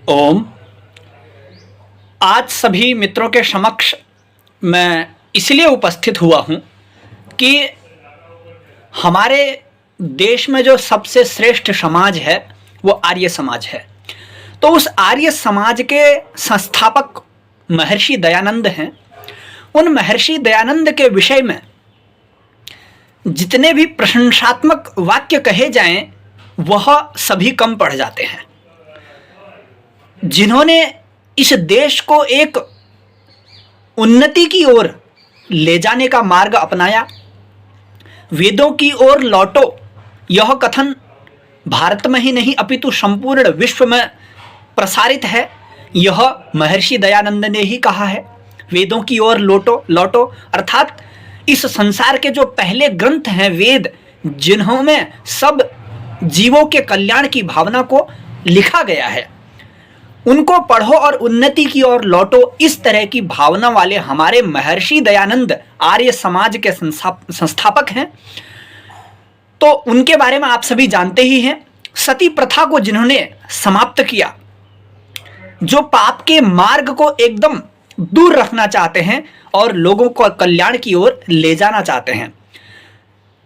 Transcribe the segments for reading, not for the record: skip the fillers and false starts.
ओम। आज सभी मित्रों के समक्ष मैं इसलिए उपस्थित हुआ हूँ कि हमारे देश में जो सबसे श्रेष्ठ समाज है वो आर्य समाज है। तो उस आर्य समाज के संस्थापक महर्षि दयानंद हैं। उन महर्षि दयानंद के विषय में जितने भी प्रशंसात्मक वाक्य कहे जाएं वह सभी कम पड़ जाते हैं। जिन्होंने इस देश को एक उन्नति की ओर ले जाने का मार्ग अपनाया, वेदों की ओर लौटो, यह कथन भारत में ही नहीं अपितु संपूर्ण विश्व में प्रसारित है। यह महर्षि दयानंद ने ही कहा है। वेदों की ओर लौटो लौटो अर्थात इस संसार के जो पहले ग्रंथ हैं वेद, जिन्होंने सब जीवों के कल्याण की भावना को लिखा गया है, उनको पढ़ो और उन्नति की ओर लौटो। इस तरह की भावना वाले हमारे महर्षि दयानंद आर्य समाज के संस्थापक हैं। तो उनके बारे में आप सभी जानते ही हैं। सती प्रथा को जिन्होंने समाप्त किया, जो पाप के मार्ग को एकदम दूर रखना चाहते हैं और लोगों को कल्याण की ओर ले जाना चाहते हैं,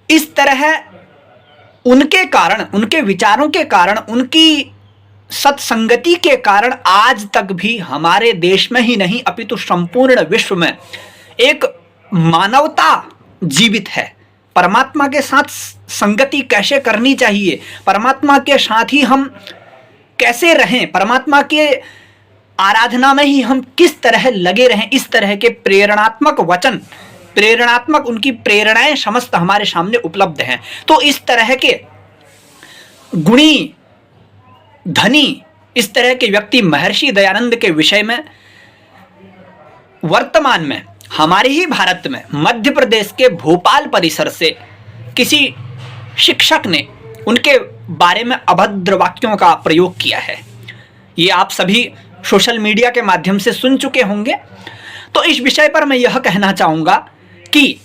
इस तरह उनके कारण, उनके विचारों के कारण, उनकी सत्संगति के कारण आज तक भी हमारे देश में ही नहीं अपितु संपूर्ण विश्व में एक मानवता जीवित है। परमात्मा के साथ संगति कैसे करनी चाहिए, परमात्मा के साथ ही हम कैसे रहें, परमात्मा के आराधना में ही हम किस तरह लगे रहें, इस तरह के प्रेरणात्मक वचन, प्रेरणात्मक उनकी प्रेरणाएं समस्त हमारे सामने उपलब्ध हैं। तो इस तरह के गुणी धनी, इस तरह के व्यक्ति महर्षि दयानंद के विषय में वर्तमान में हमारे ही भारत में मध्य प्रदेश के भोपाल परिसर से किसी शिक्षक ने उनके बारे में अभद्र वाक्यों का प्रयोग किया है। ये आप सभी सोशल मीडिया के माध्यम से सुन चुके होंगे। तो इस विषय पर मैं यह कहना चाहूँगा कि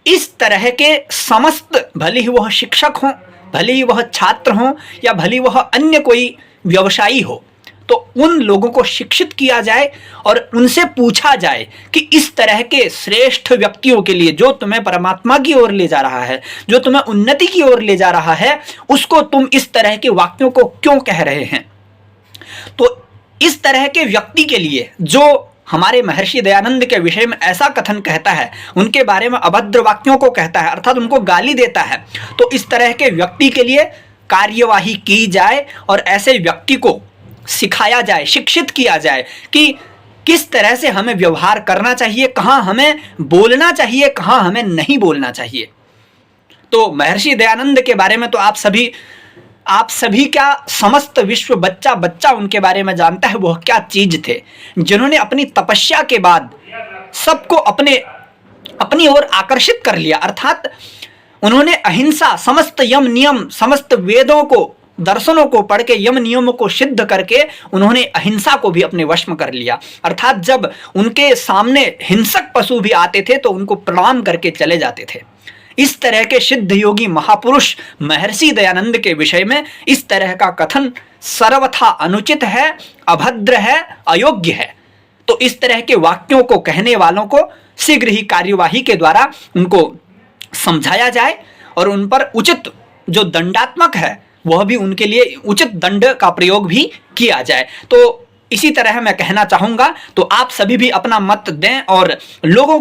इस तरह के समस्त, भले ही वह शिक्षक हों, भले ही वह छात्र हों या भले वह अन्य कोई व्यवसायी हो, तो उन लोगों को शिक्षित किया जाए और उनसे पूछा जाए कि इस तरह के श्रेष्ठ व्यक्तियों के लिए, जो तुम्हें परमात्मा की ओर ले जा रहा है, जो तुम्हें उन्नति की ओर ले जा रहा है, उसको तुम इस तरह के वाक्यों को क्यों कह रहे हैं। तो इस तरह के व्यक्ति के लिए जो हमारे महर्षि दयानंद के विषय में ऐसा कथन कहता है, उनके बारे में अभद्र वाक्यों को कहता है अर्थात उनको गाली देता है, तो इस तरह के व्यक्ति के लिए कार्यवाही की जाए और ऐसे व्यक्ति को सिखाया जाए, शिक्षित किया जाए कि किस तरह से हमें व्यवहार करना चाहिए, कहाँ हमें बोलना चाहिए, कहाँ हमें नहीं बोलना चाहिए। तो महर्षि दयानंद के बारे में तो आप सभी क्या समस्त विश्व बच्चा बच्चा उनके बारे में जानता है। वह क्या चीज थे जिन्होंने अपनी तपस्या के बाद सबको अपनी ओर आकर्षित कर लिया, अर्थात उन्होंने अहिंसा, समस्त यम नियम, समस्त वेदों को, दर्शनों को पढ़ के, यम नियमों को सिद्ध करके उन्होंने अहिंसा को भी अपने वश में कर लिया। अर्थात जब उनके सामने हिंसक पशु भी आते थे तो उनको प्रणाम करके चले जाते थे। इस तरह के सिद्ध योगी महापुरुष महर्षि दयानंद के विषय में इस तरह का कथन सर्वथा अनुचित है, अभद्र है, अयोग्य है। तो इस तरह के वाक्यों को कहने वालों को शीघ्र ही कार्यवाही के द्वारा उनको समझाया जाए और उन पर उचित जो दंडात्मक है वह भी उनके लिए उचित दंड का प्रयोग भी किया जाए। तो इसी तरह मैं कहना चाहूँगा, तो आप सभी भी अपना मत दें और लोगों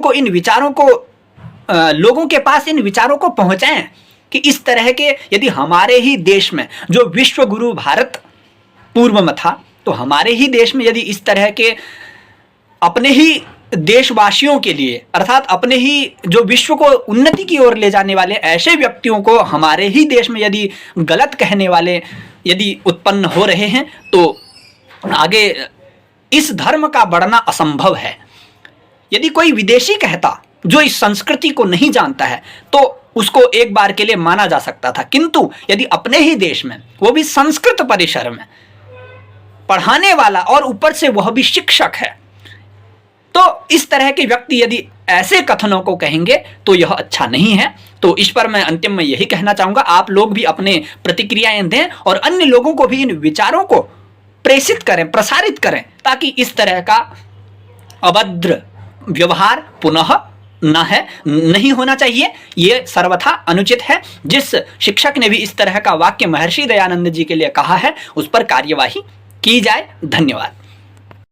के पास इन विचारों को पहुंचाएं कि इस तरह के, यदि हमारे ही देश में जो विश्व गुरु भारत पूर्व में था, तो हमारे ही देश में यदि इस तरह के अपने ही देशवासियों के लिए, अर्थात अपने ही जो विश्व को उन्नति की ओर ले जाने वाले ऐसे व्यक्तियों को हमारे ही देश में यदि गलत कहने वाले यदि उत्पन्न हो रहे हैं, तो आगे इस धर्म का बढ़ना असंभव है। यदि कोई विदेशी कहता जो इस संस्कृति को नहीं जानता है तो उसको एक बार के लिए माना जा सकता था, किंतु यदि अपने ही देश में, वो भी संस्कृत परिसर में पढ़ाने वाला और ऊपर से वह भी शिक्षक है, तो इस तरह के व्यक्ति यदि ऐसे कथनों को कहेंगे तो यह अच्छा नहीं है। तो इस पर मैं अंतिम में यही कहना चाहूँगा, आप लोग भी अपने प्रतिक्रियाएं दें और अन्य लोगों को भी इन विचारों को प्रेषित करें, प्रसारित करें, ताकि इस तरह का अभद्र व्यवहार पुनः नहीं होना चाहिए। ये सर्वथा अनुचित है। जिस शिक्षक ने भी इस तरह का वाक्य महर्षि दयानंद जी के लिए कहा है, उस पर कार्यवाही की जाए। धन्यवाद।